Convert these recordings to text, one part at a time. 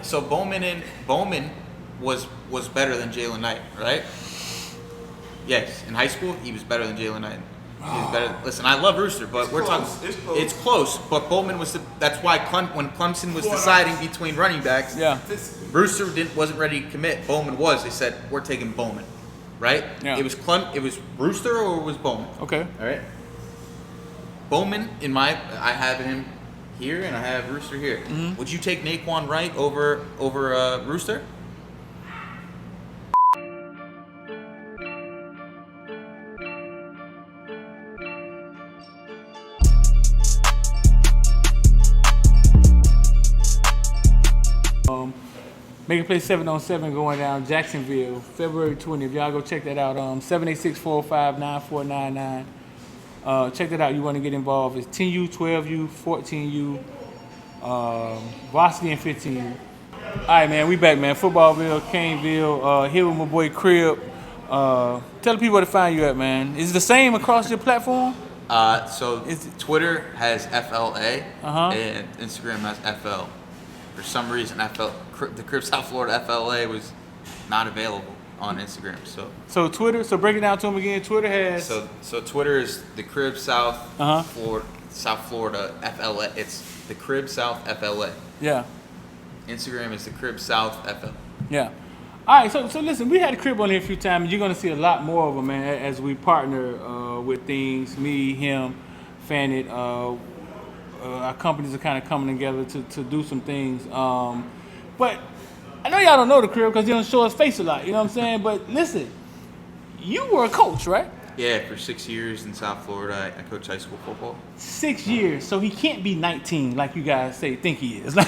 So Bowman was better than Jalen Knight, right? Yes, in high school he was better than Jalen Knight. He was better. Listen, I love Rooster, but it's close. But Bowman was that's why when Clemson was deciding between running backs, Rooster wasn't ready to commit. Bowman was. They said we're taking Bowman, right? Yeah. It was Rooster or it was Bowman. Okay. All right. Bowman I have him here and I have Rooster here. Mm-hmm. Would you take Nayquan Wright over Rooster? Making Play 7-on-7 going down Jacksonville, February 20th. Y'all go check that out. 786-405-9499. Check that out. You want to get involved. It's 10U, 12U, 14U, varsity and 15U. All right, man. We back, man. Footballville, Caneville. Here with my boy Crib. Tell the people where to find you at, man. Is it the same across your platform? So Twitter has FLA and Instagram has FL. For some reason, the Crib South Florida FLA was not available on Instagram. So Twitter. So break it down to them again. Twitter has. So Twitter is the Crib South Florida FLA. It's the Crib South FLA. Yeah. Instagram is the Crib South FL. Yeah. All right. So listen, we had a Crib on here a few times. You're gonna see a lot more of them, man, as we partner with things. Me, him, Fanit. Our companies are kind of coming together to do some things. But I know y'all don't know the Crib because he don't show his face a lot. You know what I'm saying? But listen, you were a coach, right? Yeah, for 6 years in South Florida, I coached high school football. 6 years, so he can't be 19 like you guys think he is. Like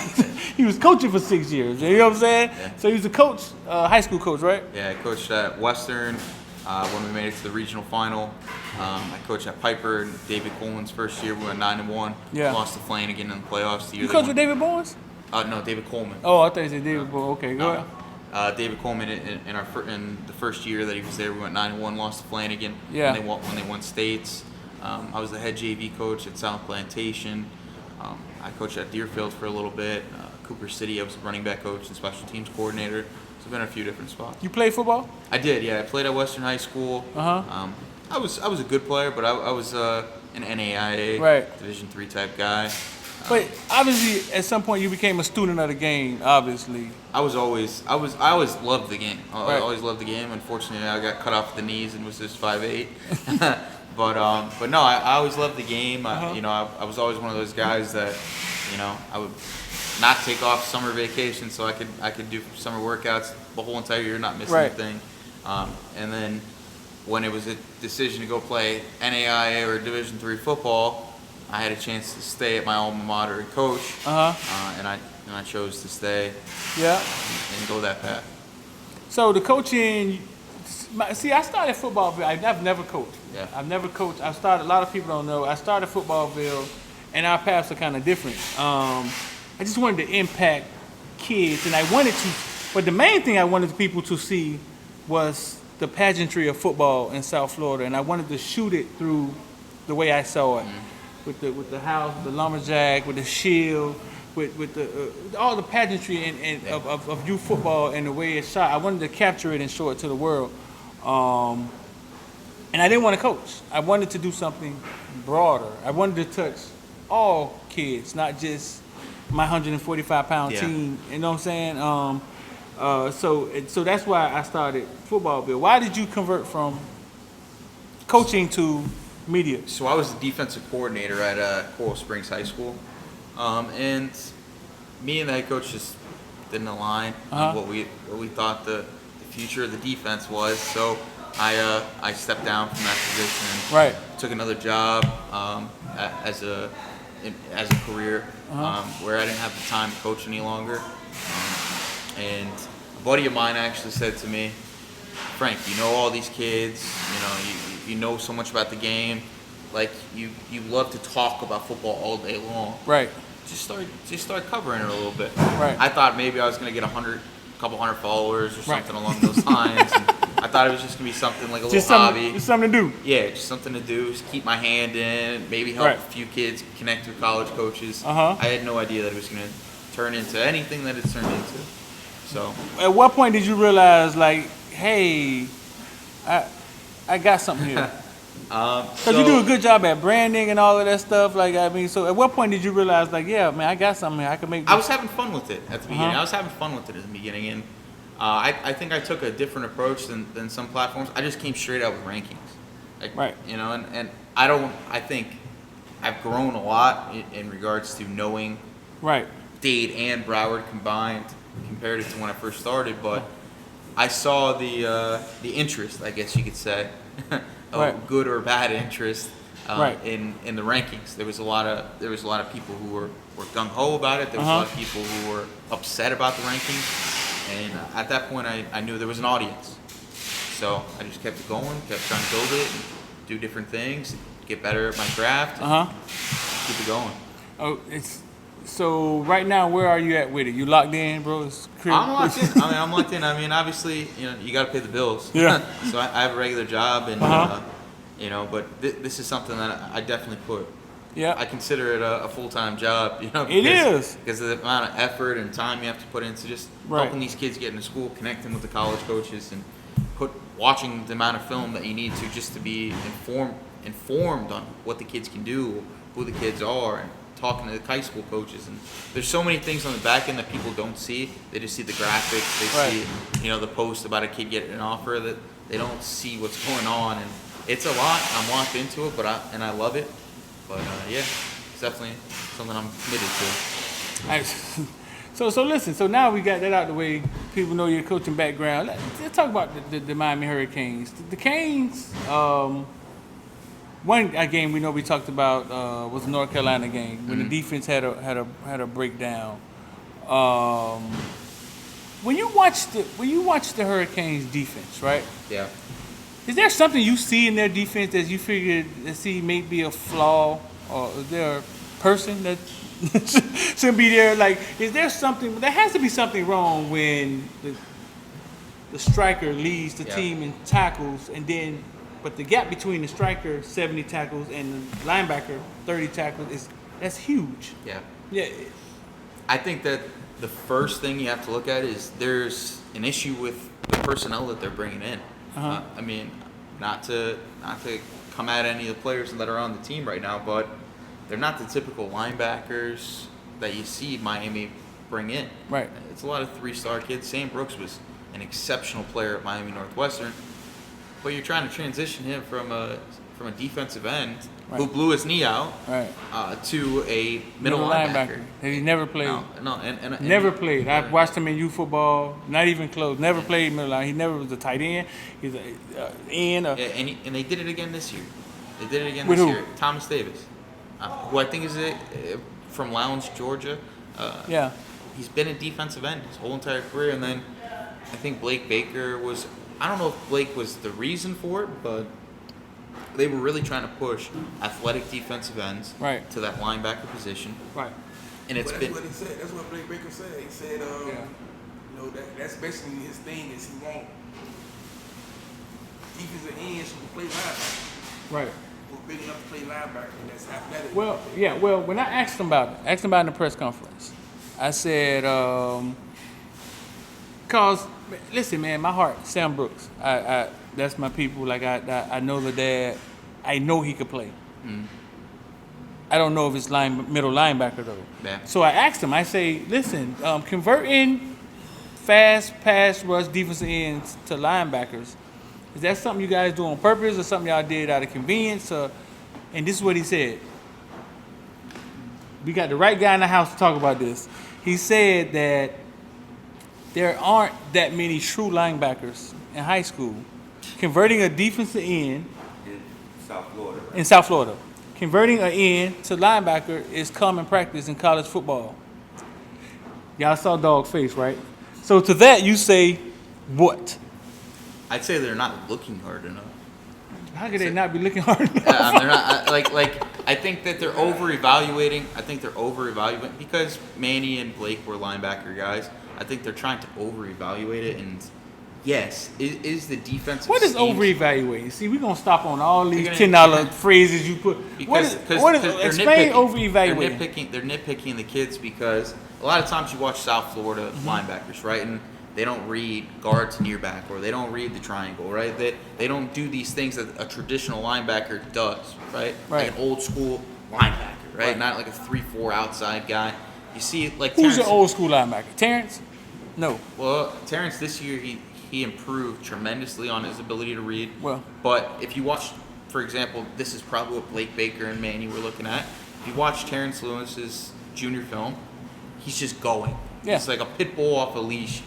he was coaching for 6 years. You know what I'm saying? Yeah. So he was a coach, high school coach, right? Yeah, I coached at Western when we made it to the regional final. I coached at Piper in David Coleman's first year. We went 9-1. Yeah. Lost to Flanagan in the playoffs. You coached with David Bowens? No, David Coleman. Oh, I thought you said David Bowens. Okay, go ahead. David Coleman in the first year that he was there, we went 9-1, lost to Flanagan. Yeah. When they won states. I was the head JV coach at South Plantation. I coached at Deerfield for a little bit. Cooper City, I was the running back coach and special teams coordinator. So I've been in a few different spots. You played football? I did, yeah. I played at Western High School. I was a good player, but I was an NAIA Division III type guy. But obviously, at some point, you became a student of the game. Obviously, I always loved the game. I always loved the game. Unfortunately, I got cut off the knees and was just 5'8". but no, I always loved the game. I was always one of those guys that, I would not take off summer vacation so I could do summer workouts the whole entire year, not miss anything. And then when it was a decision to go play NAIA or Division III football, I had a chance to stay at my alma mater and coach, and I chose to stay. Yeah. And go that path. So the coaching, see, I started Footballville. I've never coached. Yeah. I've never coached. A lot of people don't know. I started Footballville, and our paths are kind of different. I just wanted to impact kids, and but the main thing I wanted people to see was the pageantry of football in South Florida, and I wanted to shoot it through the way I saw it. Mm-hmm. With the house, the lumberjack, with the shield, with the all the pageantry of youth football and the way it's shot. I wanted to capture it and show it to the world. And I didn't want to coach. I wanted to do something broader. I wanted to touch all kids, not just my 145-pound team. You know what I'm saying? So that's why I started Footballville. Why did you convert from coaching to media? So I was the defensive coordinator at Coral Springs High School, and me and the head coach just didn't align on what we thought the future of the defense was. So I stepped down from that position. Right. Took another job as a career where I didn't have the time to coach any longer. And a buddy of mine actually said to me, Frank, you know all these kids, you know so much about the game, like you love to talk about football all day long. Right. Just start covering it a little bit. Right. I thought maybe I was gonna get a couple hundred followers or something along those lines. And I thought it was just gonna be something like a little hobby. Just something to do. Yeah, just something to do. Just keep my hand in, maybe help a few kids connect with college coaches. I had no idea that it was gonna turn into anything that it's turned into. So, at what point did you realize, like, hey, I got something here? Because you do a good job at branding and all of that stuff. Like, I mean, so at what point did you realize, like, yeah, man, I got something here. I can make this. I was having fun with it at the beginning. I was having fun with it at the beginning. And I think I took a different approach than some platforms. I just came straight out with rankings. Like, right. You know, and I think I've grown a lot in regards to knowing right. Dade and Broward combined compared to when I first started. But I saw the interest, I guess you could say. Right. Good or bad interest right. in the rankings. There was a lot of people who were gung ho about it. There was a lot of people who were upset about the rankings, and at that point, I knew there was an audience. So I just kept it going, kept trying to build it, do different things, get better at my craft, and keep it going. Oh, so right now, where are you at with it? You locked in, bro? I'm locked in. I'm locked in. I mean, obviously, you got to pay the bills. Yeah. So I have a regular job, and but this is something that I definitely put. Yeah. I consider it a full-time job. It is because of the amount of effort and time you have to put into just helping these kids get into school, connecting with the college coaches, and watching the amount of film that you need to just to be informed on what the kids can do, who the kids are, and talking to the high school coaches. And there's so many things on the back end that people don't see. They just see the graphics, they see the post about a kid getting an offer, that they don't see what's going on. And it's a lot. I'm locked into it, but I love it. But it's definitely something I'm committed to. So listen. So now we got that out of the way. People know your coaching background. Let's talk about the Miami Hurricanes. The Canes. One game we know we talked about was the North Carolina game when the defense had a breakdown. When you watch the Hurricanes defense, right? Yeah. Is there something you see in their defense that you figured may be a flaw, or is there a person that should be there? Like, is there something? There has to be something wrong when the striker leads the team in tackles, but the gap between the striker 70 tackles and the linebacker 30 tackles that's huge. Yeah. Yeah. I think that the first thing you have to look at is there's an issue with the personnel that they're bringing in. I mean, not to come at any of the players that are on the team right now, but they're not the typical linebackers that you see Miami bring in. Right. It's a lot of 3-star kids. Sam Brooks was an exceptional player at Miami Northwestern, but you're trying to transition him from a defensive end who blew his knee out to a middle linebacker. And he never played. No, and never played. I've watched him in youth football, not even close. Never played middle line. He never was a tight end. He's an end. And they did it again this year. They did it again With this who? year. Thomas Davis, who I think is from Lowndes, Georgia. He's been a defensive end his whole entire career, and then I think Blake Baker was. I don't know if Blake was the reason for it, but they were really trying to push athletic defensive ends to that linebacker position. Right. And it's that's what he said. That's what Blake Baker said. He said, that's basically his thing is he want defensive ends who can play linebacker. Right. Who big enough to play linebacker, and that's athletic. Well, when I asked him about it in the press conference, I said, cause listen, man, my heart, Sam Brooks. I that's my people. Like I know the dad. I know he could play. I don't know if it's middle linebacker though. Yeah. So I asked him. I say, listen, converting fast pass rush defensive ends to linebackers, is that something you guys do on purpose or something y'all did out of convenience? And this is what he said. We got the right guy in the house to talk about this. He said that there aren't that many true linebackers in high school. Converting a defensive end in South Florida. Converting an end to linebacker is common practice in college football. Y'all saw dog face, right? So to that you say what? I'd say they're not looking hard enough. How could they not be looking hard enough? They're not like I think that they're over-evaluating. I think they're over-evaluating because Manny and Blake were linebacker guys. I think they're trying to over-evaluate it, and yes, is the defensive. What is over-evaluating? See, we're gonna stop on all these $10 phrases you put. Because explain over-evaluating? They're nitpicking the kids because a lot of times you watch South Florida linebackers, right? And they don't read guard to near back, or they don't read the triangle, right? They don't do these things that a traditional linebacker does, right? Like an old school linebacker, right? Not like a 3-4 outside guy. You see, like Who's Terrence, an old school linebacker? Terrence? No. Well, Terrence this year he improved tremendously on his ability to read. Well, but if you watch, for example, this is probably what Blake Baker and Manny were looking at. If you watch Terrence Lewis's junior film, he's just going. Yeah. It's like a pit bull off a leash.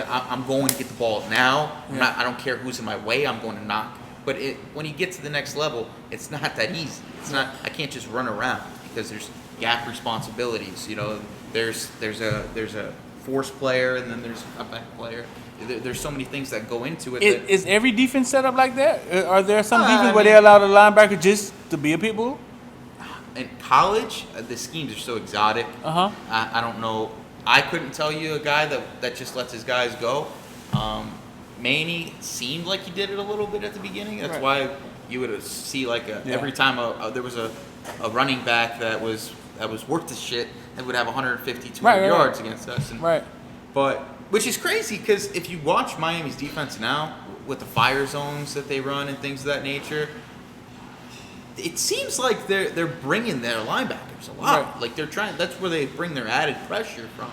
I'm going to get the ball now. I don't care who's in my way. I'm going to knock. But when you get to the next level, it's not that easy. It's not. I can't just run around because there's gap responsibilities. You know, there's a force player, and then there's a back player. There's so many things that go into it. Is every defense set up like that? Are there some defenses where they allow the linebacker just to be a pit bull? In college, the schemes are so exotic. I don't know. I couldn't tell you a guy that just lets his guys go. Manny seemed like he did it a little bit at the beginning. That's why you would see like every time there was a running back that was worth the shit and would have 150, 200 yards against us. But which is crazy because if you watch Miami's defense now with the fire zones that they run and things of that nature, it seems like they're bringing their linebackers a lot. Like they're trying. That's where they bring their added pressure from.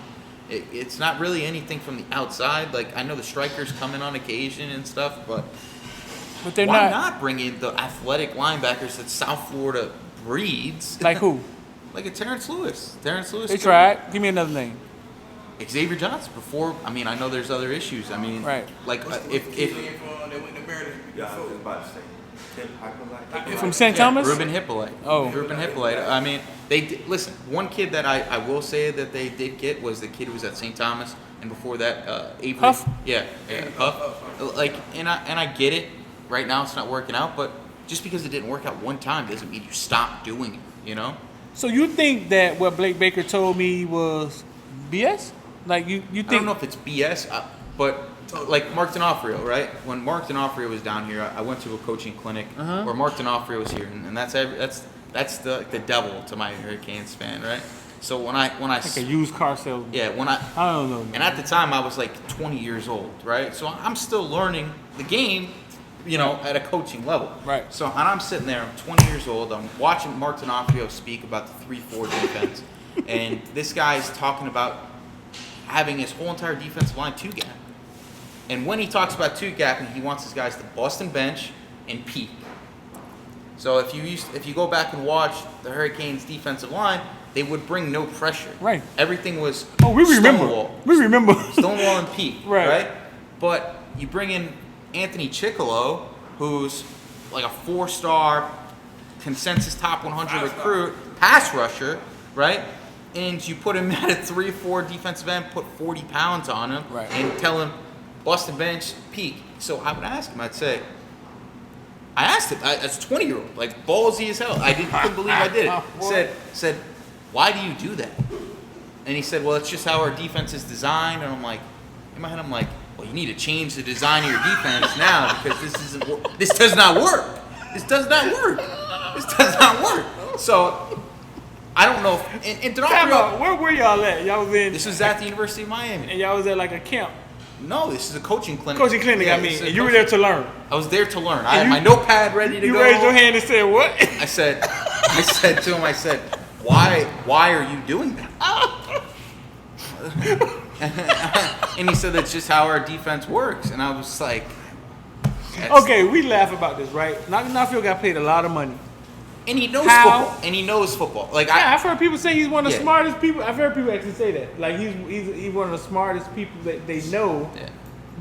It's not really anything from the outside. Like I know the strikers come in on occasion and stuff, but they're why not bring in the athletic linebackers that South Florida breeds? Like who? Like a Terrence Lewis. Terrence Lewis. They tried. Give me another name. Xavier Johnson. Before, I mean, I know there's other issues. I mean, like if they went to Maryland. Yeah, I was about to say. From St. Thomas? Ruben Hippolyte. Ruben Hippolyte. I mean, listen. One kid that I will say that they did get was the kid who was at St. Thomas, and before that, Avery. Huff? Yeah, Huff. Like, and I get it. Right now, it's not working out, but just because it didn't work out one time doesn't mean you stop doing it. You know. So you think that what Blake Baker told me was BS? Like you think? I don't know if it's BS, but. Like Mark D'Onofrio, right? When Mark D'Onofrio was down here, I went to a coaching clinic where Mark D'Onofrio was here, and that's the devil to my Hurricanes fan, right? So when I like a used car salesman. Yeah, I don't know. And at the time I was like 20 years old, right? So I'm still learning the game, you know, at a coaching level. Right. So and I'm sitting there, I'm 20 years old, I'm watching Mark D'Onofrio speak about the 3-4 defense, and this guy's talking about having his whole entire defensive line two-gap. And when he talks about two-gapping, he wants his guys to bust and bench and peak. So if you go back and watch the Hurricanes' defensive line, they would bring no pressure. Right. Everything was we remember. Stonewall. We remember. Stonewall and peak. Right. But you bring in Anthony Chickillo, who's like a 4-star consensus top 100 recruit, pass rusher, right? And you put him at a 3-4 defensive end, put 40 pounds on him, and tell him, bust the bench, peak. So I would ask him, I asked him, as a 20-year-old, like ballsy as hell. Couldn't believe I did it. Said, why do you do that? And he said, well, it's just how our defense is designed. And I'm like, in my head, I'm like, well, you need to change the design of your defense now because this does not work. This does not work. This does not work. So I don't know. And where were y'all at? Y'all was in. This was at the University of Miami. And y'all was at like a camp. No, this is a coaching clinic. Coaching clinic, yeah, and you were there to learn. I was there to learn. I had my notepad ready to go. You raised your hand and said, what? I said to him, why are you doing that? And he said, that's just how our defense works. And I was like, okay, we laugh about this, right? Nafio got paid a lot of money. And he knows football. And he knows football. Like I've heard people say he's one of the smartest people. I've heard people actually say that. Like he's one of the smartest people that they know. Yeah.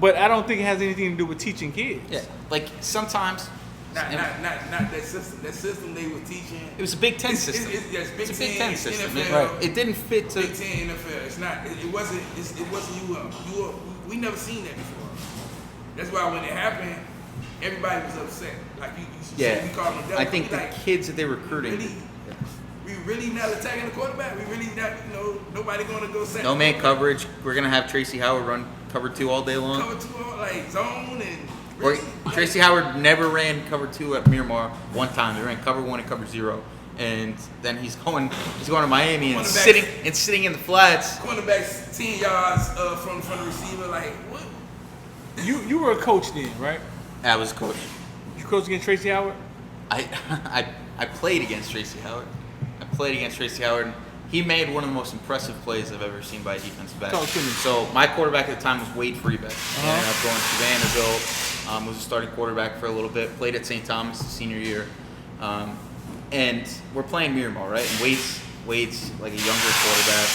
But I don't think it has anything to do with teaching kids. Yeah. Like sometimes. Not that system. That system they were teaching. It was a Big Ten system. It's Big Ten system. NFL. It didn't fit to Big Ten NFL. It's not. It wasn't. It wasn't you. We never seen that before. That's why when it happened, everybody was upset. Like you said, we called them devil. I think the kids that they're recruiting. We really not attacking the quarterback. We really not. Nobody going to go set. No man coverage. We're gonna have Tracy Howard run cover 2 all day long. Cover 2 all like zone and. Really, Tracy Howard never ran cover 2 at Miramar one time. They ran cover 1 and cover 0. and then he's going to Miami and Cornerback- sitting in the flats. Cornerback's 10 yards from the receiver. Like what? You were a coach then, right? I was a coach. You coached against Tracy Howard? I played against Tracy Howard. And he made one of the most impressive plays I've ever seen by a defensive back. Talk to me. So my quarterback at the time was Wade Freebeck. He ended up going to Vanderbilt. Was a starting quarterback for a little bit. Played at St. Thomas his senior year. And we're playing Miramar, right? And Wade's like a younger quarterback.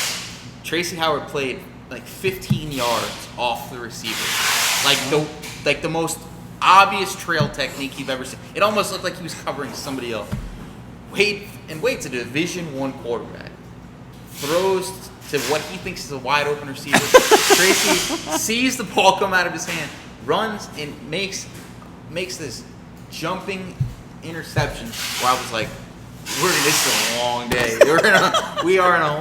Tracy Howard played like 15 yards off the receiver. Like the most obvious trail technique you've ever seen. It almost looked like he was covering somebody else. Wade's a Division I quarterback. Throws to what he thinks is a wide open receiver. Tracy sees the ball come out of his hand, runs and makes this jumping interception where I was like, this is a long day. We are in a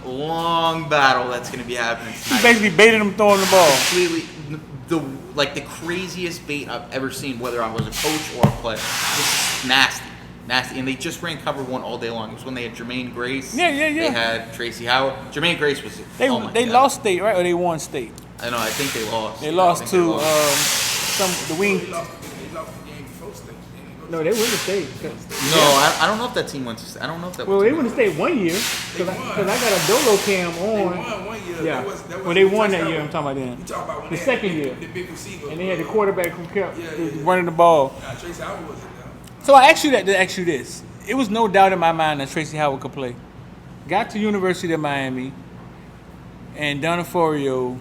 long battle that's going to be happening tonight. He basically baited him throwing the ball. Completely, the craziest bait I've ever seen, whether I was a coach or a player. This is nasty. And they just ran cover one all day long. It was when they had Jermaine Grace. Yeah. They had Tracy Howard. Jermaine Grace was. They God. lost state, right? Or they won state? I know. I think they lost. They lost to the wing. They lost the game before state. No, they won the state. No, I don't know if that team went to state. I don't know if that. Well, was they won the state 1 year. Because I got a Dolo cam They on. won 1 year. Yeah. That was Well, they won that touchdown. year. I'm talking about then. You talking about when The they second had year. the big receiver. And they had the quarterback who kept Yeah. running the ball. Tracy Howard was it now. So I asked you that to ask you this. It was no doubt in my mind that Tracy Howard could play. Got to University of Miami, and D'Onofrio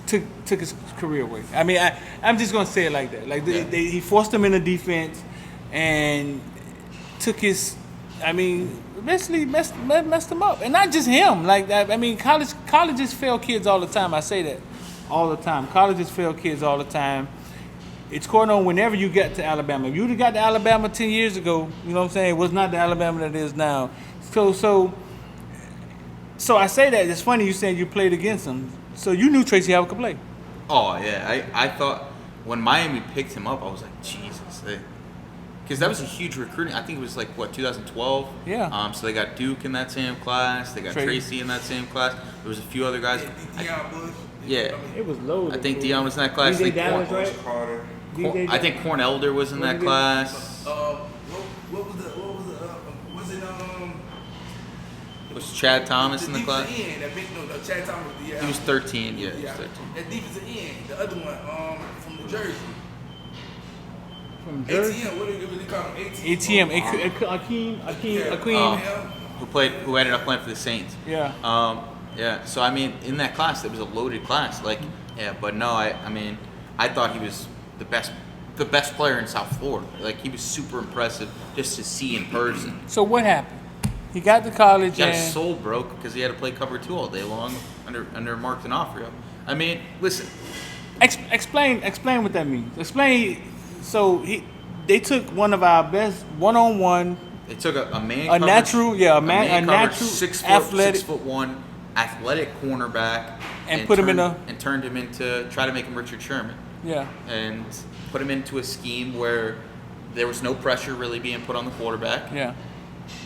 took his career away. I mean, I'm just gonna say it like that. Like he forced him in the defense, and took his. I mean, basically messed him up, and not just him. Like that. I mean, colleges fail kids all the time. I say that all the time. Colleges fail kids all the time. It's going on whenever you get to Alabama. If you'd have got to Alabama 10 years ago, you know what I'm saying? It was not the Alabama that it is now. So I say that. It's funny you saying you played against him. So you knew Tracy Howard could play. Oh yeah, I thought when Miami picked him up, I was like, Jesus, because that was a huge recruiting. I think it was like 2012. Yeah. So they got Duke in that same class. They got Tracy in that same class. There was a few other guys. Deion Bush. Yeah. It was loaded. I think Deion was in that class. DJ Dallas, right? Carter. I think Corn Elder was in that class. What was the was it Was Chad Thomas in the class? End, that big, no, Chad Thomas. Yeah. He was 13. Yeah, he was 13. That defensive end, the other one, from New Jersey. From Jersey? ATM, what do they call him? ATM. Akeem. Who ended up playing for the Saints. Yeah. Yeah. So I mean, in that class, it was a loaded class. Like, yeah, but no, I mean, I thought he was the best player in South Florida. Like, he was super impressive just to see in person. So what happened? He got to college. He got his soul broke because he had to play cover 2 all day long under Mark D'Onofrio. I mean, listen. Explain what that means. Explain. So they took one of our best one-on-one. They took a man. A natural, coverage, 6 foot, athletic, 6'1", athletic cornerback, and put him in a and turned him into try to make him Richard Sherman. Yeah. And put him into a scheme where there was no pressure really being put on the quarterback. Yeah.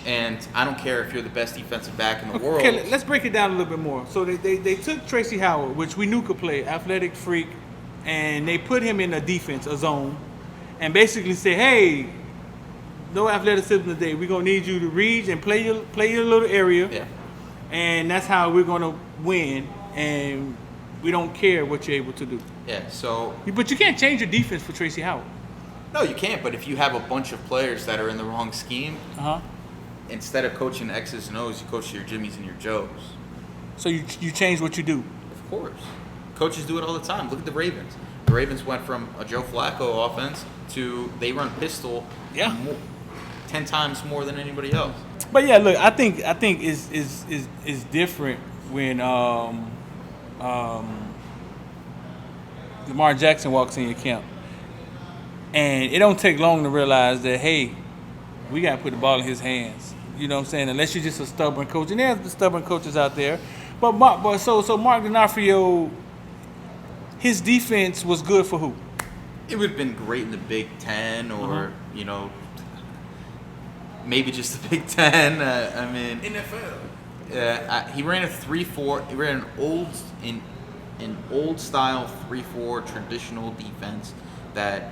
And I don't care if you're the best defensive back in the world. Okay, let's break it down a little bit more. So they took Tracy Howard, which we knew could play, athletic freak, and they put him in a defense, a zone, and basically say, hey, no athleticism today. We're gonna need you to read and play your little area. Yeah. And that's how we're gonna win. And we don't care what you're able to do. Yeah. So. But you can't change your defense for Tracy Howard. No, you can't. But if you have a bunch of players that are in the wrong scheme, instead of coaching X's and O's, you coach your Jimmies and your Joes. So you change what you do. Of course. Coaches do it all the time. Look at the Ravens. The Ravens went from a Joe Flacco offense to they run pistol. Yeah. 10 times more than anybody else. But yeah, look, I think is different when Lamar Jackson walks in your camp, and it don't take long to realize that hey, we gotta put the ball in his hands. You know what I'm saying? Unless you're just a stubborn coach, and there's the stubborn coaches out there. But Mark D'Onofrio, his defense was good for who? It would have been great in the Big Ten or maybe just the Big Ten. I mean, NFL. He ran a 3-4. He ran an old style 3-4 traditional defense that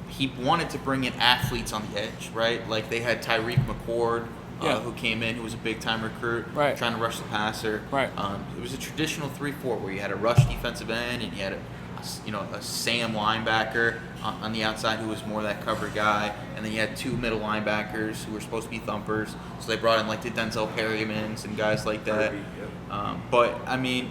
he wanted to bring in athletes on the edge, right? Like they had Tyreek McCord, who came in, who was a big time recruit, trying to rush the passer. Right. It was a traditional 3-4 where you had a rush defensive end and you had a Sam linebacker on the outside who was more that cover guy, and then you had 2 middle linebackers who were supposed to be thumpers. So they brought in like the Denzel Perrymans and guys like that. But I mean,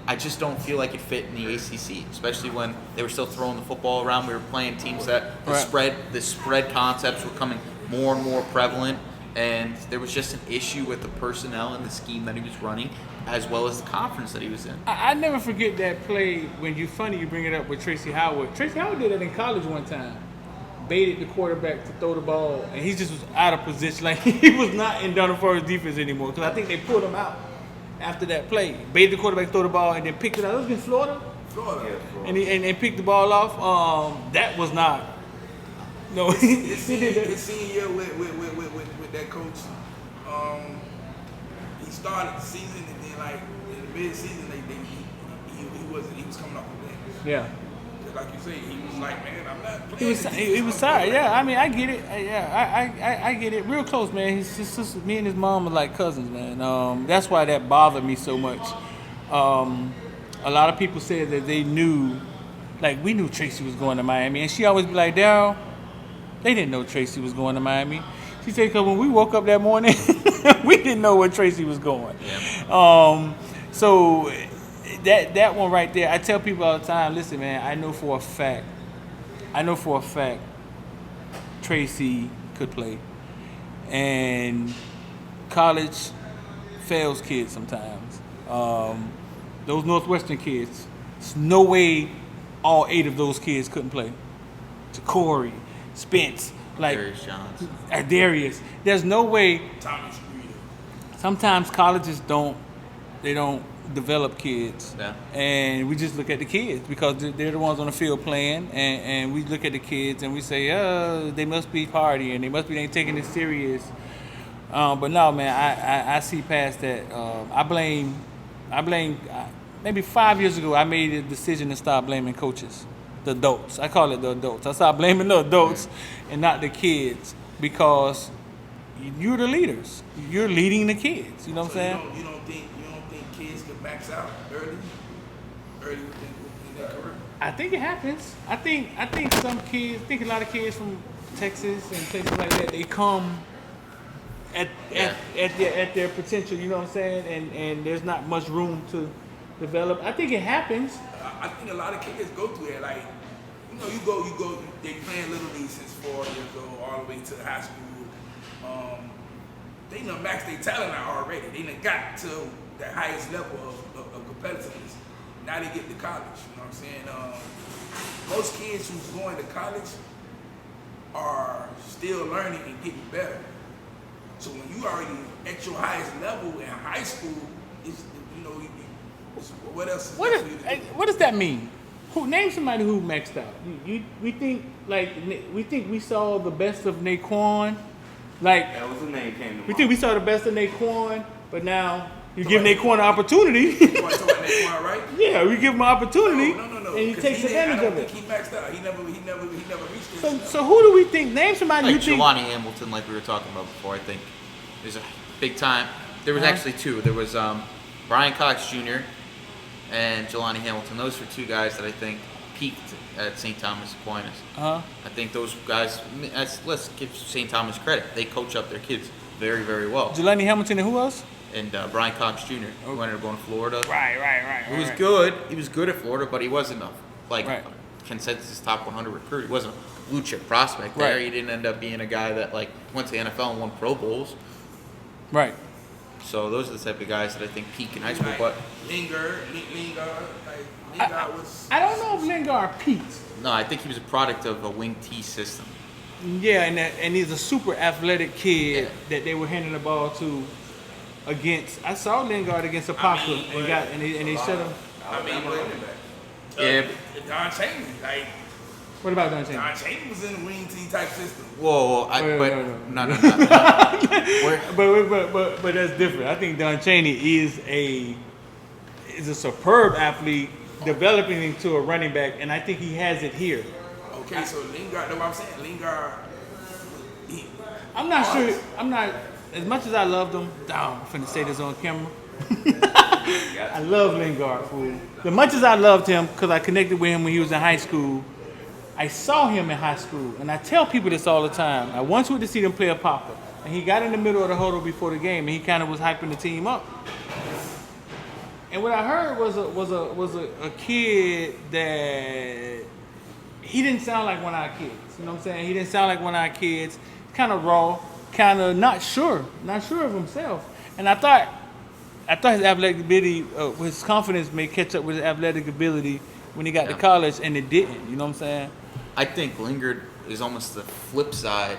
I just don't feel like it fit in the ACC, especially when they were still throwing the football around. We were playing teams that the spread concepts were coming more and more prevalent, and there was just an issue with the personnel and the scheme that he was running, as well as the conference that he was in. I never forget that play when you bring it up with Tracy Howard. Tracy Howard did it in college one time. Baited the quarterback to throw the ball, and he just was out of position. Like he was not in Donald defense anymore, because I think they pulled him out after that play. Baited the quarterback, throw the ball, and then picked it up. It was in Florida. Florida. And picked the ball off. That was not. No, his senior year with that coach, he started the season, and then like in the mid-season, he was coming off the bench. Yeah. Like you say, he was like, man, I'm not playing. He was tired. Yeah, I mean, I get it. Yeah, I get it. Real close, man. His sister, me and his mom are like cousins, man. That's why that bothered me so much. A lot of people said that they knew, like we knew Tracy was going to Miami, and she always be like, Daryl, they didn't know Tracy was going to Miami. She said, because when we woke up that morning, we didn't know where Tracy was going. Yeah. So that one right there, I tell people all the time, listen, man, I know for a fact Tracy could play. And college fails kids sometimes. Those Northwestern kids, there's no way all 8 of those kids couldn't play. Corey, Spence, like Darius. There's no way. Thomas. Sometimes colleges don't develop kids. Yeah. And we just look at the kids because they're the ones on the field playing, and we look at the kids and we say, they must be partying, they must be ain't taking it serious. But no, man, I see past that. I blame. Maybe 5 years ago, I made a decision to stop blaming coaches, the adults. I call it the adults. I stopped blaming the adults and not the kids, because you're the leaders. You're leading the kids. You know what I'm saying? You don't think kids can max out early in their career? I think it happens. I think some kids. I think a lot of kids from Texas and places like that, they come at their potential. You know what I'm saying? And there's not much room to develop. I think it happens. I think a lot of kids go through it. Like, you go. They playing little league since 4 years old, all the way to high school. They done maxed their talent out already. They done got to the highest level of competitiveness. Now they get to college. You know what I'm saying? Most kids who's going to college are still learning and getting better. So when you already at your highest level in high school, what else is there for you to do? What does that mean? Name somebody who maxed out. We think we saw the best of Nayquan. Like, that was the name came to mind. We think we saw the best of Nayquan, but now you give Nayquan an opportunity. You want to talk about Nayquan, right? Yeah, we give him an opportunity, no. and he takes advantage of it. He maxed out. He never reached it. So who do we think? Name somebody Like you think. Jelani Hamilton, like we were talking about before. I think there's a big time. There was actually 2. There was Brian Cox Jr. and Jelani Hamilton. Those were 2 guys that I think peaked at St. Thomas Aquinas. I think those guys, let's give St. Thomas credit. They coach up their kids very, very well. Jelani Hamilton and who else? And Brian Cox Jr., who ended up going to Florida. Right. He was good. He was good at Florida, but he wasn't a consensus top 100 recruit. He wasn't a blue chip prospect there. He didn't end up being a guy that went to the NFL and won Pro Bowls. Right. So those are the type of guys that I think peak in high school. Like But Lingard was. I don't know if Lingard peaked. no, I think he was a product of a wing T system. Yeah, and he's a super athletic kid that they were handing the ball to against. I saw Lingard against Apaka and he set him. I mean, Yeah. Don Chaney, What about Don Chaney? Don Chaney was in the wing T type system. Whoa, no. But that's different. I think Don Chaney is a superb athlete developing into a running back, and I think he has it here. Okay, so Lingard, know what I'm saying? Lingard, I'm not sure. I'm not, as much as I loved him, I'm finna say this on camera. I love Lingard, fool. As much as I loved him, because I connected with him when he was in high school, I saw him in high school, and I tell people this all the time. I once went to see them play a Papa, and he got in the middle of the huddle before the game, and he kind of was hyping the team up. And what I heard was a kid that he didn't sound like one of our kids. You know what I'm saying? He didn't sound like one of our kids. Kind of raw, kind of not sure of himself. And I thought his athletic ability, his confidence may catch up with his athletic ability when he got to college, and it didn't. You know what I'm saying? I think Lingard is almost the flip side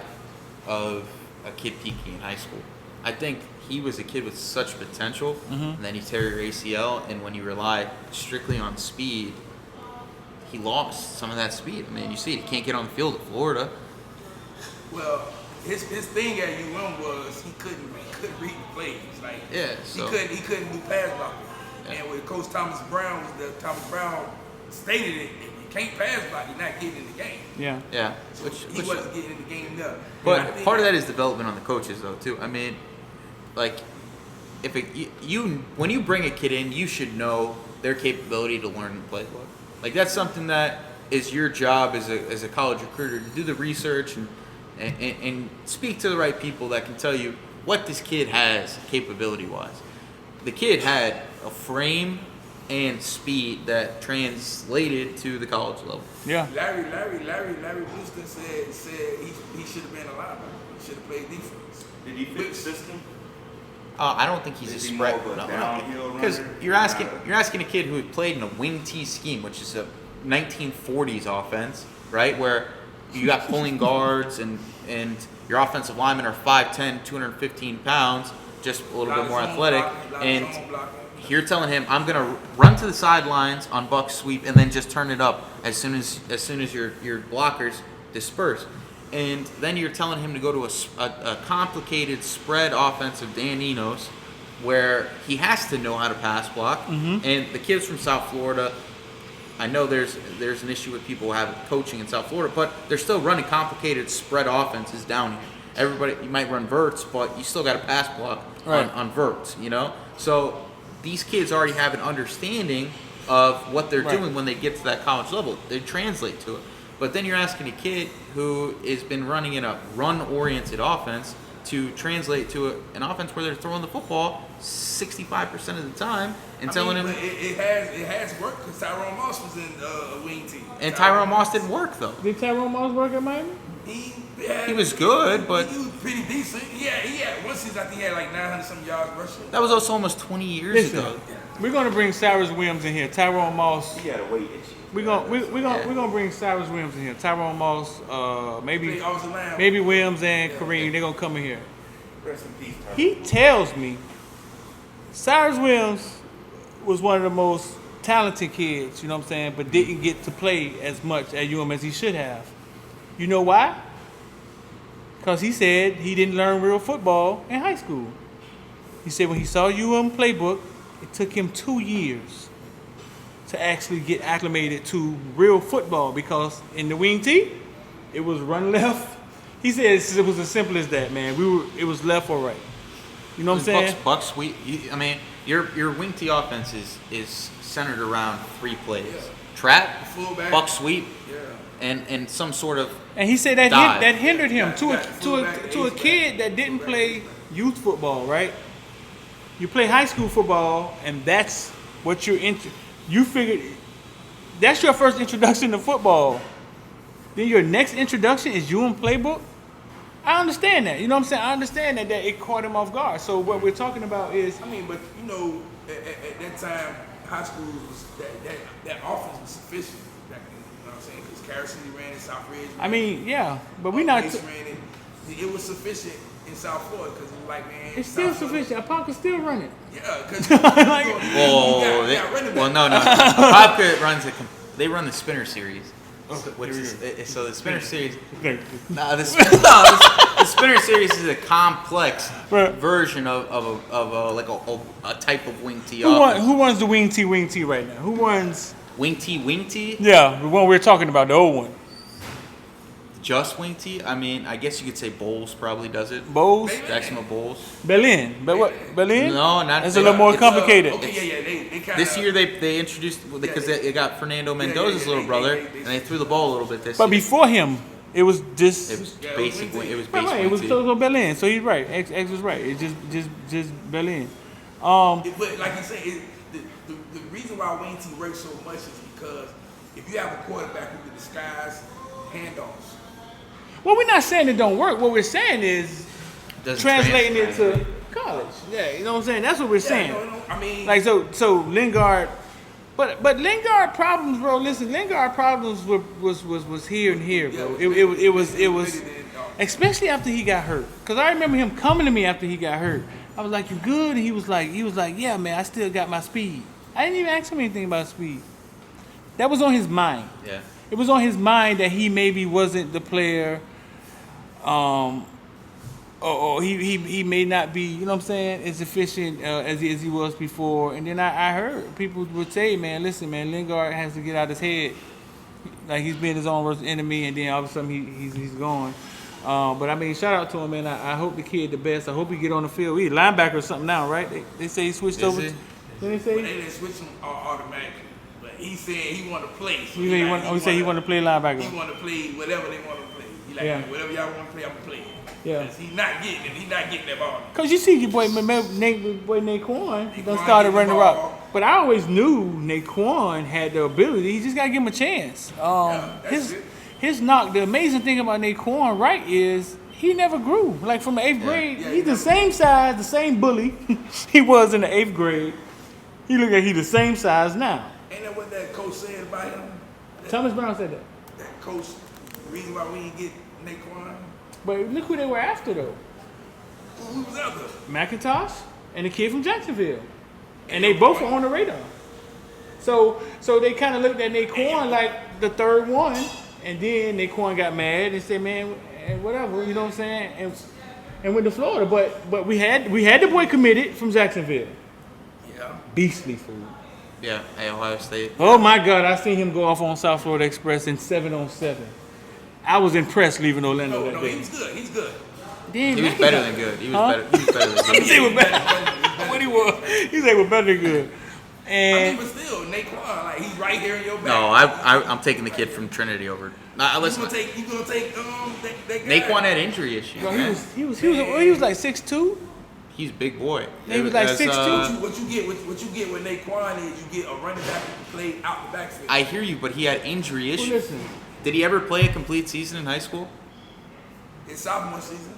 of a kid peaking in high school. I think he was a kid with such potential, and then he tear your ACL, and when you rely strictly on speed, he lost some of that speed. I mean, you see it. He can't get on the field at Florida. Well, his thing at UM was he couldn't read the plays. Like he couldn't do pass blocking. Yeah. And with Coach Thomas Brown stated it, if you can't pass block, you're not getting in the game. Yeah. Yeah. So he wasn't getting in the game enough. But part of that is development on the coaches, though, too. I mean, like, when you bring a kid in, you should know their capability to learn the playbook. Like, that's something that is your job as a college recruiter, to do the research and speak to the right people that can tell you what this kid has capability-wise. The kid had a frame and speed that translated to the college level. Yeah. Larry Houston said he should have been a linebacker. He should have played defense. Did he fit the system? I don't think he's a spread. Because you're asking a kid who had played in a wing T scheme, which is a 1940s offense, right? Where you got pulling guards and your offensive linemen are 5'10", 215 pounds, just a little bit more athletic. And you're telling him, I'm going to run to the sidelines on buck sweep and then just turn it up as soon as your blockers disperse. And then you're telling him to go to a complicated spread offense of Dan Enos, where he has to know how to pass block. And the kids from South Florida, I know there's an issue with people having coaching in South Florida, but they're still running complicated spread offenses down here. Everybody, you might run verts, but you still got to pass block on verts, you know? So these kids already have an understanding of what they're doing when they get to that college level. They translate to it. But then you're asking a kid who has been running in a run-oriented offense to translate to an offense where they're throwing the football 65% of the time and telling him it has worked because Tyrone Moss was in a wing team. And Tyrone Moss didn't work though. Did Tyrone Moss work at Miami? He was good, but he was pretty decent. Yeah. One season I think he had like 900 some yards rushing. That was also almost 20 years ago. We're gonna bring Cyrus Williams in here. Tyrone Moss. He had a weight issue. We're gonna bring Cyrus Williams in here. Tyrone Moss, maybe Williams and Kareem. They're gonna come in here. Rest in peace, Tyrone. He tells me Cyrus Williams was one of the most talented kids, you know what I'm saying, but didn't get to play as much at UM as he should have. You know why? Because he said he didn't learn real football in high school. He said when he saw UM playbook, it took him 2 years to actually get acclimated to real football because in the wing T, it was run left. He said it was as simple as that, man. It was left or right. You know what I'm saying? Buck sweep. I mean, your wing T offense is centered around 3 plays: trap, fullback, buck sweep, and some sort of. And he said that hindered him to a kid that didn't play youth football, right? You play high school football, and that's what you're into. You figured that's your first introduction to football. Then your next introduction is UM playbook. I understand that. You know what I'm saying? I understand that it caught him off guard. So what we're talking about is, but you know, at that time, high school was that offense was sufficient back then. You know what I'm saying? Because Carson ran it, Southridge. But we not. Ran it. It was sufficient in South Florida because it was like, man, it's still sufficient. Apopka still running. Yeah, because no. Apopka runs they run the spinner series. which is so the spinner series. Like, The spinner series is a complex Right. version of a type of wing tee. who runs the wing tee right now? Who runs? Wing tee? Yeah, the one we're talking about, the old one. Just wing tee? I mean, I guess you could say Bowles probably does it. Bowles? Jacksonville Bowles. Berlin. But what? Berlin? No, not. It's a little more complicated. Okay, they kind of. This year they introduced because they got Fernando Mendoza's little brother and they threw the ball a little bit this But year. before him, it was just. It was basic. It was Right, basic. it was wing tee. so Berlin. So he's right. X was right. It's just Berlin. But like you said, the reason why wing tee works so much is because if you have a quarterback who can disguise handoffs. Well, we're not saying it don't work. What we're saying is Doesn't translating it translate. to college. Yeah, you know what I'm saying? That's what we're saying. No, I mean, Like so Lingard, but Lingard problems, bro. Listen, Lingard problems was here and here, bro. It was especially after he got hurt. Cause I remember him coming to me after he got hurt. I was like, "You good?" And he was like, "Yeah, man, I still got my speed." I didn't even ask him anything about speed. That was on his mind. Yeah. It was on his mind that he maybe wasn't the player, or he may not be, you know what I'm saying, as efficient as he was before. And then I heard people would say, man, listen, man, Lingard has to get out his head, like he's being his own worst enemy, and then all of a sudden he's gone. But I mean, shout out to him, man. I hope the kid the best. I hope he get on the field. He's a linebacker or something now, right? They say he switched over. he? Didn't they say? But they didn't switch him automatically. But he said he wanted to play. So He said he wanted to play linebacker. He wanted to play whatever they want to play. He like, Yeah. whatever y'all want to play, I'm going to play. Yeah. 'Cause he's not getting it. He's not getting that ball. Cause you see your boy Nayquan done started get the running the ball. rock. But I always knew Nayquan had the ability. He just gotta give him a chance. That's it. His knock. The amazing thing about Nayquan Wright is he never grew. Like from the 8th grade, Yeah, he's the same size, the same bully he was in the 8th grade. He look like he the same size now. Ain't that what that coach said about him? Thomas Brown said that. That coach, the reason why we didn't get Nayquan, But look who they were after though. who was out there? Mc Intosh and the kid from Jacksonville. And they both were on the radar. So they kind of looked at Nayquan like the third one, and then Nayquan got mad and said, "Man, whatever," you know what I'm saying, and went to Florida. But we had the boy committed from Jacksonville. Yeah. Beastly fool. Yeah, at Ohio State. Oh my God, I seen him go off on South Florida Express in 7-on-7. I was impressed leaving Orlando that No, day. he was good. He's good. Damn, He was better than good. He was better than He good. said we're better. What he was? He said we're better than good. I And mean, but still, Nayquan, like he's right here in your back. No, I'm taking the kid from Trinity over. Nah, You listen, gonna take that guy? Naquan had injury issues. Bro, Man. he was like 6'2". He's a big boy. He was like As, 6'2". What you get with Nayquan is you get a running back who can play out the backfield. I hear you, but he had injury Well, issues. listen, Did he ever play a complete season in high school? His sophomore season.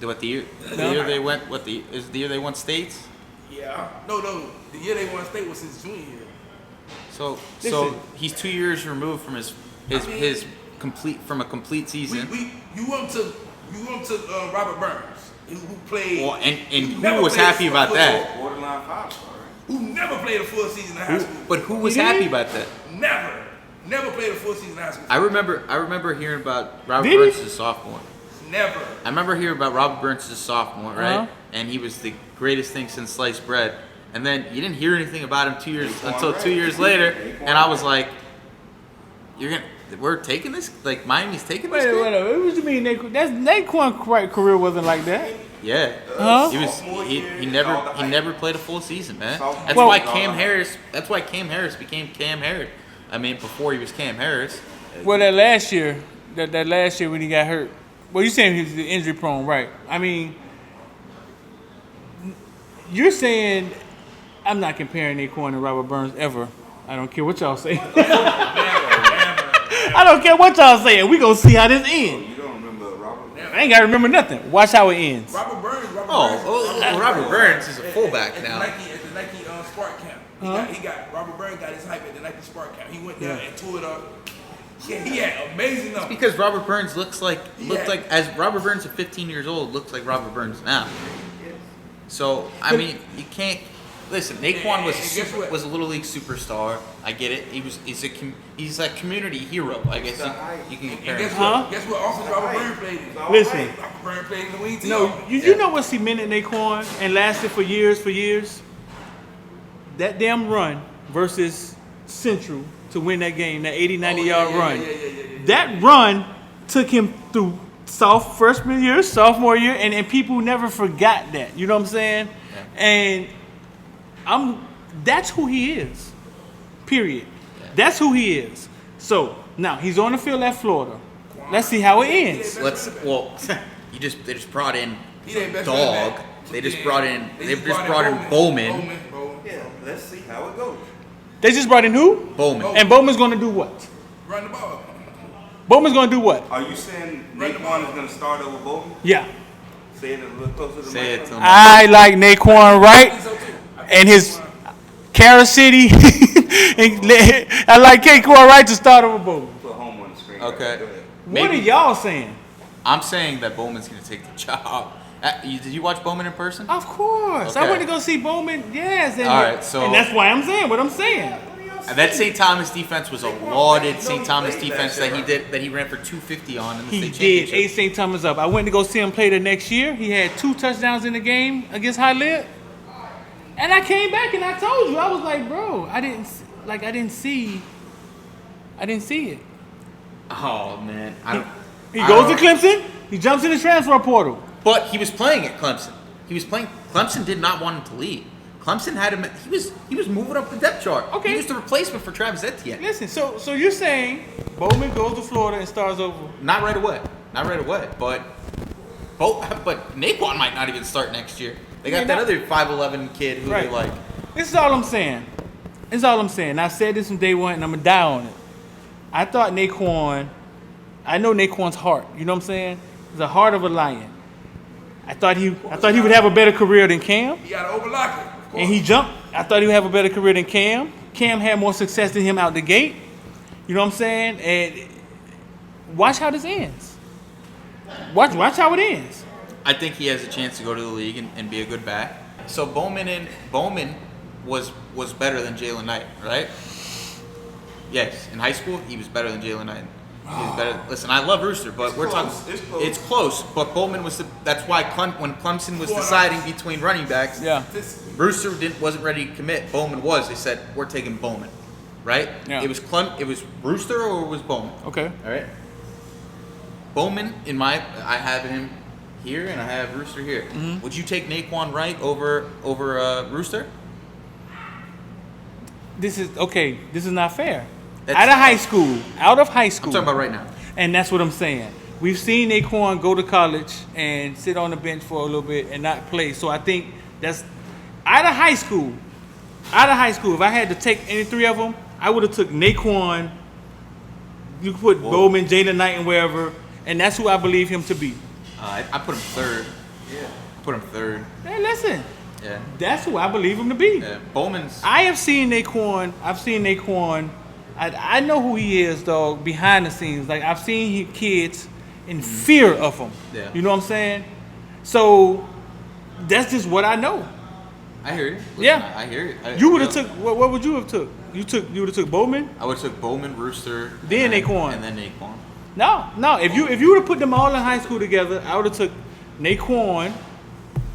What the year? The No. year they went? What the is the year they won states? Yeah. No. The year they won state was his junior year. So Listen. he's 2 years removed from his complete complete season. You went to Robert Burns, who played. Well, and who never who was played happy about football, that? Borderline 5-star, right? Who never played a full season in high school. But who was He did? happy about that? Never played a full season in high school. I remember hearing about Robert Did he? Burns as a sophomore. Never. I remember hearing about Robert Burns as a sophomore, right? Uh-huh. And he was the greatest thing since sliced bread. And then you didn't hear anything about him 2 years until 2 years later, and I was like, we're taking this? Like Miami's taking this? wait. kid? What do you mean Nayquan Wright career wasn't like that? Yeah. Huh? He never played a full season, man. That's Well- why Cam Harris became Cam Harris. I mean, before he was Cam Harris. Well, that last year when he got hurt. Well, you're saying he was injury prone, right? I mean, you're saying I'm not comparing Nayquan to Robert Burns ever. I don't care what y'all say. I don't care what y'all saying. We gonna see how this ends. You don't remember Robert? I ain't gotta remember nothing. Watch how it ends. Robert Burns. Robert Burns is a fullback at now. At the Nike Spark Camp. Robert Burns got his hype at the Nike Spark Camp. He went there and tore it up. Yeah, he had amazing numbers. Because Robert Burns looked like as Robert Burns at 15 years old looks like Robert Burns now. So I mean, you can't Listen, Nayquan And guess what? was a little league superstar. I get it. He's a community hero. I guess you can And compare guess him. what? Guess what? Offense Robert Byrne played in. Listen. Robert Byrne played in the wing team. No, you know what cemented Nayquan and lasted for years? That damn run versus Central to win that game, that 80, 90-yard run. That run took him through freshman year, sophomore year, and people never forgot that. You know what I'm saying? Yeah. And that's who he is. Period. Yeah. That's who he is. So now he's on the field at Florida. Let's see how it ends. They just brought in best Dog. They just brought in Bowman. Yeah, let's see how it goes. They just brought in who? Bowman. And Bowman's gonna do what? Run the ball. Bowman's gonna do what? Are you saying Nayquan is going to start over Bowman? Yeah. Say it a little closer to Say the it to him. I like Nayquan Wright and his Carol City. I like Nayquan Wright to start over Bowman. Put home on the screen. Okay. Go ahead. What are y'all saying? I'm saying that Bowman's going to take the job. Did you watch Bowman in person? Of course. Okay. I went to go see Bowman. Yes. And All right, so- and that's why I'm saying what I'm saying. That St. Thomas defense was a lauded St. Thomas defense that he ran for 250 on in the He state did championship. ate St. Thomas up. I went to go see him play the next year. He had 2 touchdowns in the game against High Lit. And I came back and I told you, I was like, bro, I didn't see it. Oh man, He goes to Clemson. He jumps in the transfer portal. But he was playing at Clemson. Clemson did not want him to leave. Clemson had him. He was moving up the depth chart. Okay. He was the replacement for Travis Etienne. Listen, so you're saying Bowman goes to Florida and starts over? Not right away. But Nayquan might not even start next year. They got that other 5'11" kid who they like. This is all I'm saying. I said this from day one, and I'm gonna die on it. I thought Nayquan. I know Nayquan's heart. You know what I'm saying? He's the heart of a lion. I thought he would have a better career than Cam. You got to overlock it. Of course. And he jumped. I thought he would have a better career than Cam. Cam had more success than him out the gate. You know what I'm saying? And watch how this ends. Watch how it ends. I think he has a chance to go to the league and be a good back. So Bowman was better than Jalen Knight, right? Yes, in high school he was better than Jalen Knight. He was better. Listen, I love Rooster, but we're talking. It's close. But Bowman was that's why when Clemson was deciding between running backs, Rooster wasn't ready to commit. Bowman was. They said we're taking Bowman, right? Yeah. It was Rooster or it was Bowman. Okay. All right. Bowman I have him here and I have Rooster here. Mm-hmm. Would you take Nayquan Wright over Rooster? This is okay. This is not fair. That's Out of high school. I'm talking about right now. And that's what I'm saying. We've seen Nayquan go to college and sit on the bench for a little bit and not play. So I think that's out of high school. If I had to take any 3 of them, I would have took Nayquan. You put Bowman, Jalen Knight, and wherever, and that's who I believe him to be. I put him third. Yeah. Put him third. Hey, listen. Yeah. That's who I believe him to be. Yeah. Bowman's. I have seen Nayquan. I know who he is, dog, behind the scenes. Like, I've seen kids in fear of him. Yeah. You know what I'm saying? So, that's just what I know. I hear you. Listen, Yeah. I hear you. You would have took, what would you have took? You would have took Bowman? I would have took Bowman, Rooster. Then Nayquan. And then Nayquan. No. If you would have put them all in high school together, I would have took Nayquan,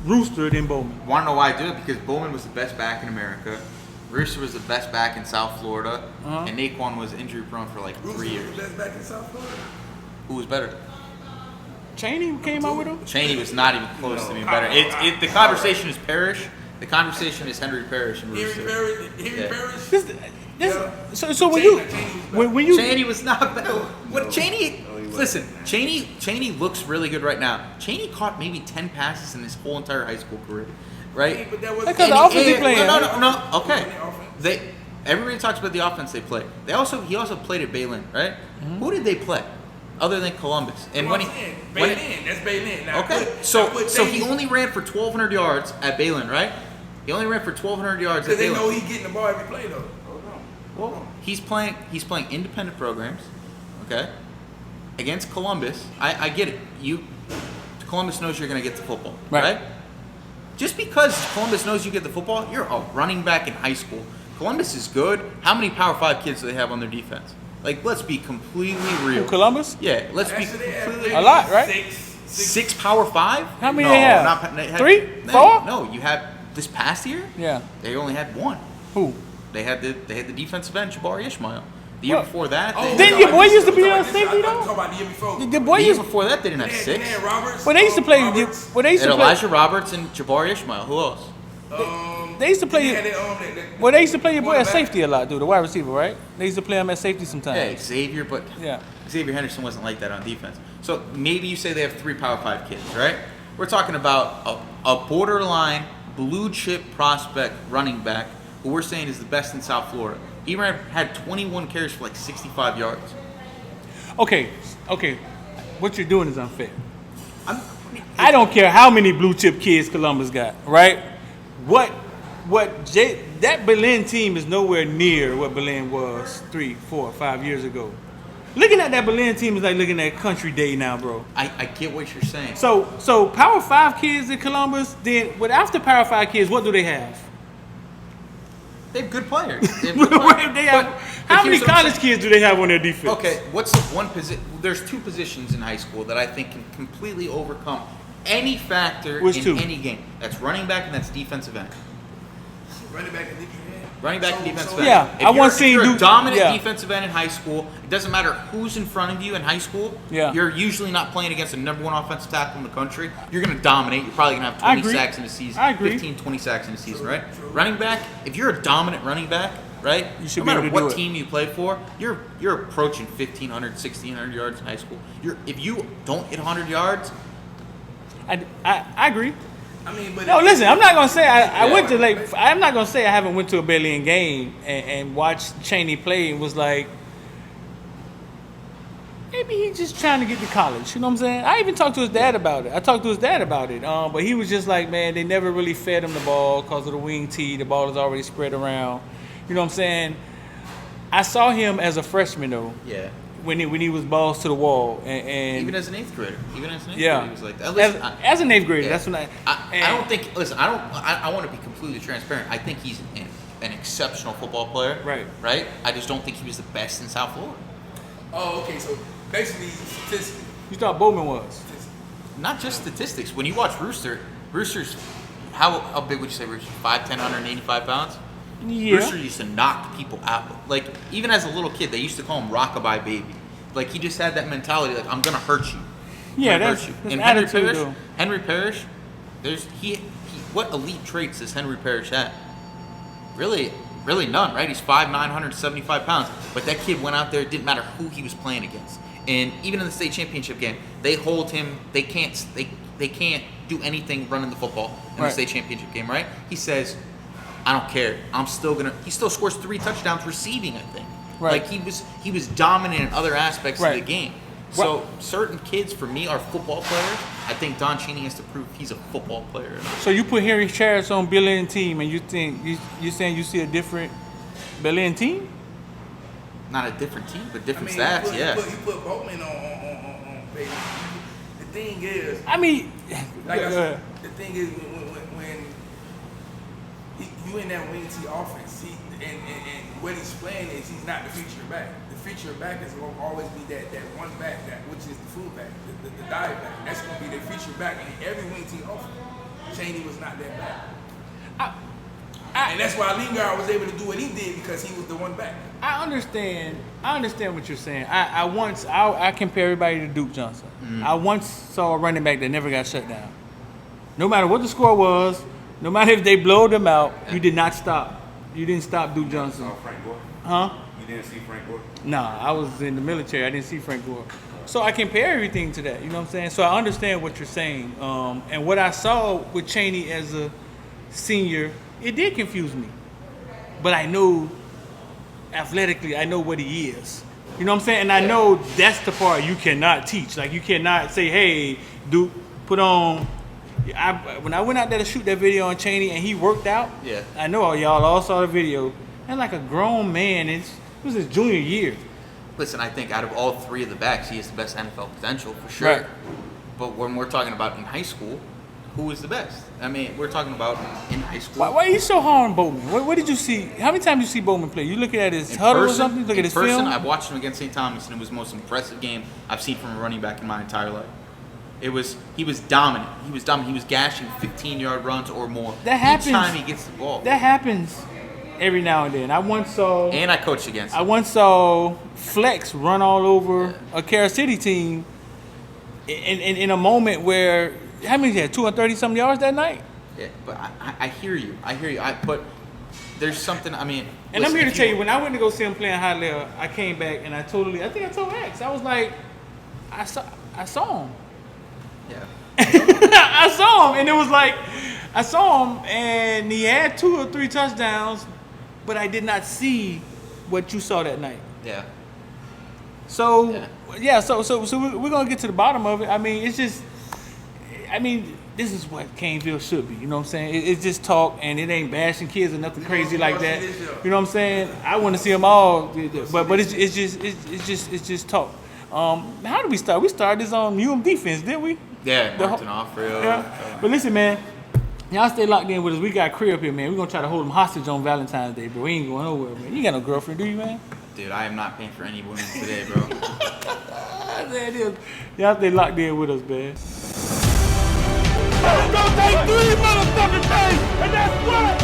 Rooster, then Bowman. Want to know why I do it? Because Bowman was the best back in America. Rooster was the best back in South Florida. And Nayquan was injury prone for like 3 years. Rooster was the best back in South Florida. Who was better? Cheney came out with him? Cheney was not even close to being better. The conversation is Parrish. The conversation is Henry Parrish and Rooster. Henry Parrish? So when you Cheney was not better. What Cheney? Listen, Cheney looks really good right now. Cheney caught maybe 10 passes in his whole entire high school career, right? But that was Because the offense he playing. No. Okay. Everybody talks about the offense they play. He also played at Baylin, right? Mm-hmm. Who did they play other than Columbus? And that's Baylin. Now, okay. So he only ran for 1,200 yards at Baylin, right? He only ran for 1,200 yards at Baylin. Because they know he's getting the ball every play though. Well, he's playing independent programs, okay? Against Columbus. I get it. Columbus knows you're going to get the football, right? just because Columbus knows you get the football, you're a running back in high school. Columbus is good. How many Power 5 kids do they have on their defense? Like, let's be completely real. Columbus? Yeah, let's be Actually, they have completely A lot, right? Six Power 5? How many No, they have? they had- 3? no, 4? No, you had this past year. Yeah. They only had one. Who? They had the defensive end, Jabari Ishmael. The year Well, before that, Oh, Didn't your boy used to be on safety, I'm though? talking about the year before. The boy the year used. before that, they didn't have six. They had Roberts. Well, they used to play. Roberts. Well, they used And to play. Elijah Roberts and Jabari Ishmael. Who else? They used to play. They had Well, they used to play your boy at quarterback. safety a lot, dude. The wide receiver, right? They used to play him at safety sometimes. Yeah, Xavier, but Yeah. Xavier Henderson wasn't like that on defense. So maybe you say they have 3 Power 5 kids, right? We're talking about a borderline blue chip prospect running back who we're saying is the best in South Florida. He had 21 carries for like 65 yards. Okay. What you're doing is unfair. I don't care how many blue chip kids Columbus got, right? That Berlin team is nowhere near what Berlin was 3, 4, 5 years ago. Looking at that Berlin team is like looking at Country Day now, bro. I get what you're saying. So Power 5 kids in Columbus, then after Power 5 kids, what do they have? They have good players. They have good players. They have, But how many here's what I'm college saying. kids do they have on their defense? Okay, what's the one position? There's 2 positions in high school that I think can completely overcome any factor Which in 2? any game. That's running back and that's defensive end. Running back and defensive end. Running back and defensive end. Yeah, If I you're- want to see if you're you a dominant yeah. defensive end in high school. It doesn't matter who's in front of you in high school. Yeah. You're usually not playing against the number 1 offensive tackle in the country. You're going to dominate. You're probably going to have I 20 agree. sacks in a season. I agree. 15, 20 sacks in a season, True, right? true. Running back, if you're a dominant running back, right? You should no be matter able to do what it. team you play for, you're approaching 1,500, 1,600 yards in high school. If you don't hit 100 yards, I agree. I mean, but No, listen. I'm not gonna say I Yeah. went to like. I'm not gonna say I haven't went to a Berlin game and watched Cheney play and was like, maybe he's just trying to get to college. You know what I'm saying? I even talked to his dad about it. But he was just like, man, they never really fed him the ball because of the wing tee. The ball is already spread around. You know what I'm saying? I saw him as a freshman though, yeah. when he was balls to the wall and Even as an 8th grader, yeah, he was like that. Listen, as an 8th grader, yeah. that's when I don't think. Listen, I want to be completely transparent. I think he's an exceptional football player. Right. Right. I just don't think he was the best in South Florida. Oh, okay. So basically, statistics. you thought Bowman was. Not just statistics. When you watch Rooster's how big would you say Rooster? 5'10", 185 pounds. Yeah. Rooster used to knock people out. Like even as a little kid, they used to call him Rockabye Baby. Like he just had that mentality. Like I'm gonna hurt you. Yeah, I'm gonna that's hurt you. that's And Henry attitude Parrish. though. Henry Parrish. There's what elite traits does Henry Parrish have? Really none, right? He's 5'9", 175 pounds. But that kid went out there, it didn't matter who he was playing against. And even in the state championship game, they hold him, they can't do anything running the football in the Right. state championship game, right? He says, I don't care. He still scores 3 touchdowns receiving, I think. Right. Like he was dominant in other aspects Right. of the game. So certain kids for me are football players. I think Don Cheney has to prove he's a football player. So you put Harry Charles on Berlin team, and you think you saying you see a different Berlin team? Not a different team, but I different mean, stats. you put Bowman on baby. The thing is, I mean, like I said, the thing is when you in that wing T offense, and what he's playing is he's not the feature back. The feature back is going to always be that one back, which is the fullback, the dive back. That's going to be their feature back in every wing T offense. Cheney was not that back. And that's why Lingard was able to do what he did because he was the one back. I understand what you're saying. I compare everybody to Duke Johnson. I once saw a running back that never got shut down. No matter what the score was, no matter if they blowed them out, you did not stop. You didn't stop Duke Johnson. Saw Frank Gore? Huh? You didn't see Frank Gore? Nah, I was in the military. I didn't see Frank Gore. So I compare everything to that. You know what I'm saying? So I understand what you're saying. And what I saw with Cheney as a senior, it did confuse me. But I know athletically, I know what he is. You know what I'm saying? And I know that's the part you cannot teach. Like you cannot say, hey, Duke, put on. When I went out there to shoot that video on Cheney and he worked out, Yeah. I know y'all all saw the video. And like a grown man, it was his junior year. Listen, I think out of all 3 of the backs, he has the best NFL potential for sure. Right. But when we're talking about in high school, who was the best. I mean, we're talking about in high school. Why are you so hard on Bowman? What did you see? How many times did you see Bowman play? You looking at his huddle or something? Look at his film? I watched him against St. Thomas, and it was the most impressive game I've seen from a running back in my entire life. He was dominant. He was dominant. He was gashing 15-yard runs or more. That happens. Each time he gets the ball. That happens every now and then. I coached against him. I once saw Flex run all over a Carol City team in a moment where, how many he had, 230-something yards that night? Yeah, but I hear you. But there's something, I mean. And I'm here to tell you, when I went to go see him playing high level, I came back and I think I told X, I was like, I saw him. Yeah. I saw him, and it was like, I saw him, and he had 2 or 3 touchdowns, but I did not see what you saw that night. Yeah. So, so we're going to get to the bottom of it. I mean, it's just, this is what Caneville should be. You know what I'm saying? It's just talk, and it ain't bashing kids or nothing crazy like that. You know what I'm saying? I want to see them all, but it's just talk. How did we start? We started this on UM defense, didn't we? Yeah, Martin off real. Yeah. But listen, man, y'all stay locked in with us. We got Cree up here, man. We're going to try to hold him hostage on Valentine's Day, bro. We ain't going nowhere, man. You got no girlfriend, do you, man? Dude, I am not paying for any women today, bro. Y'all stay locked in with us, man. It's gonna take 3 motherfucking days, and that's what?